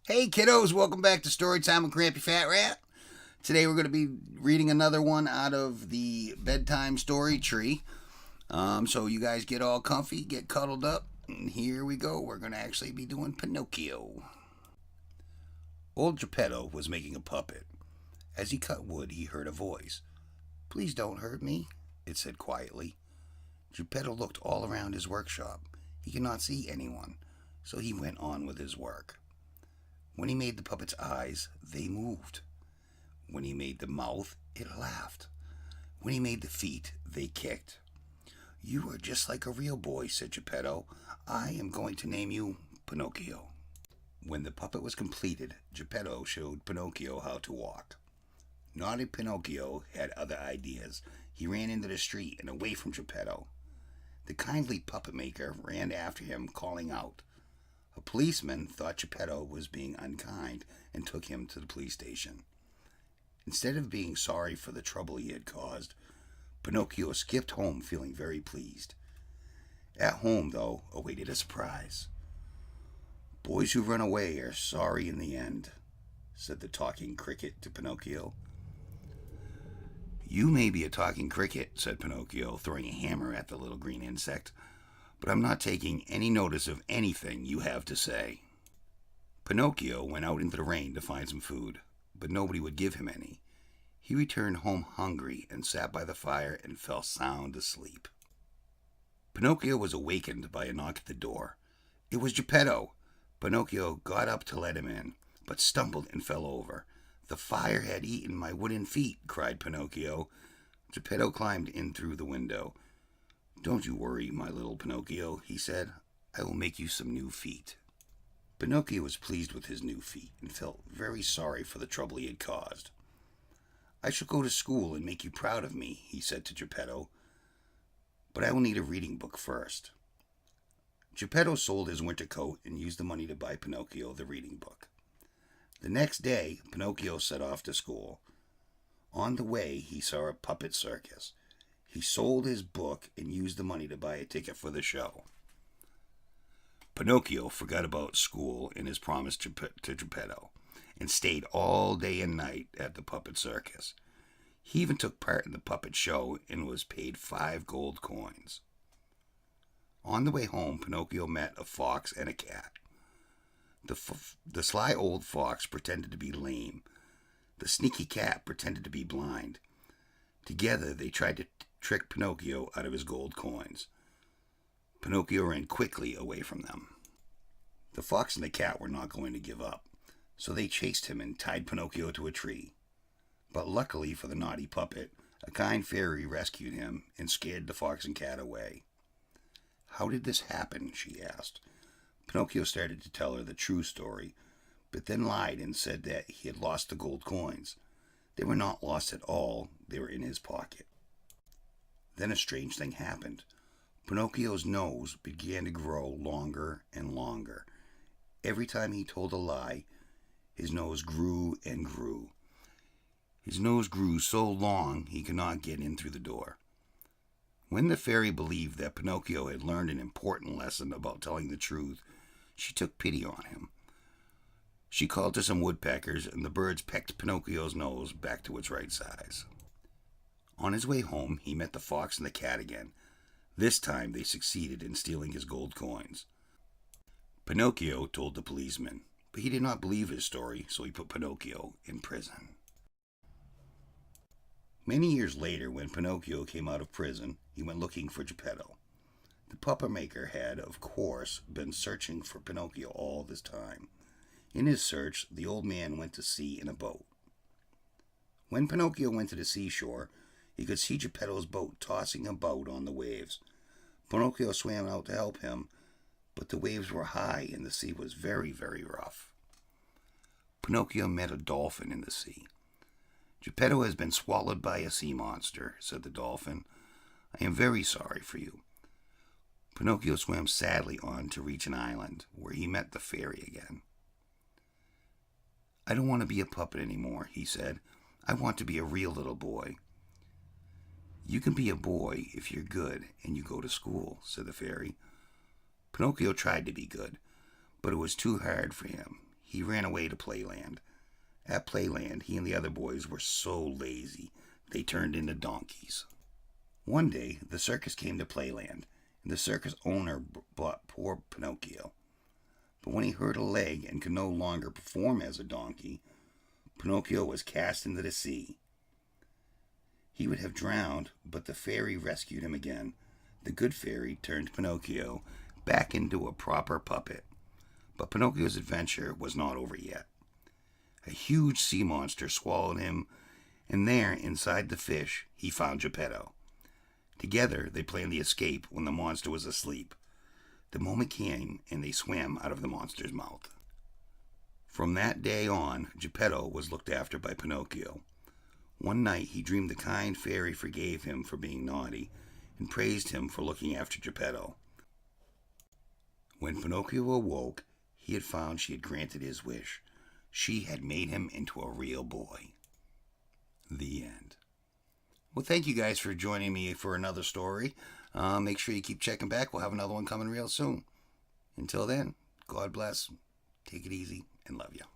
Hey kiddos, welcome back to Storytime with Grampy Fat Rat. Today we're going to be reading another one out of the bedtime story tree. So you guys get all comfy, get cuddled up, and here we go. We're going to actually be doing Pinocchio. Old Geppetto was making a puppet. As he cut wood, he heard a voice. "Please don't hurt me," it said quietly. Geppetto looked all around his workshop. He could not see anyone, so he went on with his work. When he made the puppet's eyes, they moved. When he made the mouth, it laughed. When he made the feet, they kicked. "You are just like a real boy," said Geppetto. "I am going to name you Pinocchio." When the puppet was completed, Geppetto showed Pinocchio how to walk. Naughty Pinocchio had other ideas. He ran into the street and away from Geppetto. The kindly puppet maker ran after him, calling out. A policeman thought Geppetto was being unkind and took him to the police station. Instead of being sorry for the trouble he had caused, Pinocchio skipped home feeling very pleased. At home, though, awaited a surprise. "Boys who run away are sorry in the end," said the talking cricket to Pinocchio. "You may be a talking cricket," said Pinocchio, throwing a hammer at the little green insect, "but I'm not taking any notice of anything you have to say." Pinocchio went out into the rain to find some food, but nobody would give him any. He returned home hungry and sat by the fire and fell sound asleep. Pinocchio was awakened by a knock at the door. It was Geppetto. Pinocchio got up to let him in, but stumbled and fell over. "The fire had eaten my wooden feet," cried Pinocchio. Geppetto climbed in through the window. "Don't you worry, my little Pinocchio," he said. "I will make you some new feet." Pinocchio was pleased with his new feet and felt very sorry for the trouble he had caused. "I shall go to school and make you proud of me," he said to Geppetto, "but I will need a reading book first." Geppetto sold his winter coat and used the money to buy Pinocchio the reading book. The next day, Pinocchio set off to school. On the way, he saw a puppet circus. He sold his book and used the money to buy a ticket for the show. Pinocchio forgot about school and his promise to Geppetto and stayed all day and night at the puppet circus. He even took part in the puppet show and was paid 5 gold coins. On the way home, Pinocchio met a fox and a cat. The sly old fox pretended to be lame. The sneaky cat pretended to be blind. Together, they tried to trick Pinocchio out of his gold coins. Pinocchio ran quickly away from them. The fox and the cat were not going to give up, so they chased him and tied Pinocchio to a tree. But luckily for the naughty puppet, a kind fairy rescued him and scared the fox and cat away. "How did this happen?" she asked. Pinocchio started to tell her the true story, but then lied and said that he had lost the gold coins. They were not lost at all, they were in his pocket. Then a strange thing happened. Pinocchio's nose began to grow longer and longer. Every time he told a lie, his nose grew and grew. His nose grew so long he could not get in through the door. When the fairy believed that Pinocchio had learned an important lesson about telling the truth, she took pity on him. She called to some woodpeckers, and the birds pecked Pinocchio's nose back to its right size. On his way home, he met the fox and the cat again. This time they succeeded in stealing his gold coins. Pinocchio told the policeman, but he did not believe his story, so he put Pinocchio in prison. Many years later, when Pinocchio came out of prison, he went looking for Geppetto. The puppet maker had, of course, been searching for Pinocchio all this time. In his search, the old man went to sea in a boat. When Pinocchio went to the seashore, he could see Geppetto's boat tossing about on the waves. Pinocchio swam out to help him, but the waves were high and the sea was very, very rough. Pinocchio met a dolphin in the sea. "Geppetto has been swallowed by a sea monster," said the dolphin. "I am very sorry for you." Pinocchio swam sadly on to reach an island, where he met the fairy again. "I don't want to be a puppet anymore," he said. "I want to be a real little boy." "You can be a boy if you're good and you go to school," said the fairy. Pinocchio tried to be good, but it was too hard for him. he ran away to Playland. At Playland, he and the other boys were so lazy, they turned into donkeys. One day, the circus came to Playland, and the circus owner brought poor Pinocchio. But when he hurt a leg and could no longer perform as a donkey, Pinocchio was cast into the sea. He would have drowned, but the fairy rescued him again. The good fairy turned Pinocchio back into a proper puppet. But Pinocchio's adventure was not over yet. A huge sea monster swallowed him, and there, inside the fish, he found Geppetto. Together, they planned the escape when the monster was asleep. The moment came, and they swam out of the monster's mouth. From that day on, Geppetto was looked after by Pinocchio. One night, he dreamed the kind fairy forgave him for being naughty and praised him for looking after Geppetto. When Pinocchio awoke, he had found she had granted his wish. She had made him into a real boy. The end. Well, thank you guys for joining me for another story. Make sure you keep checking back. We'll have another one coming real soon. Until then, God bless. Take it easy and love you.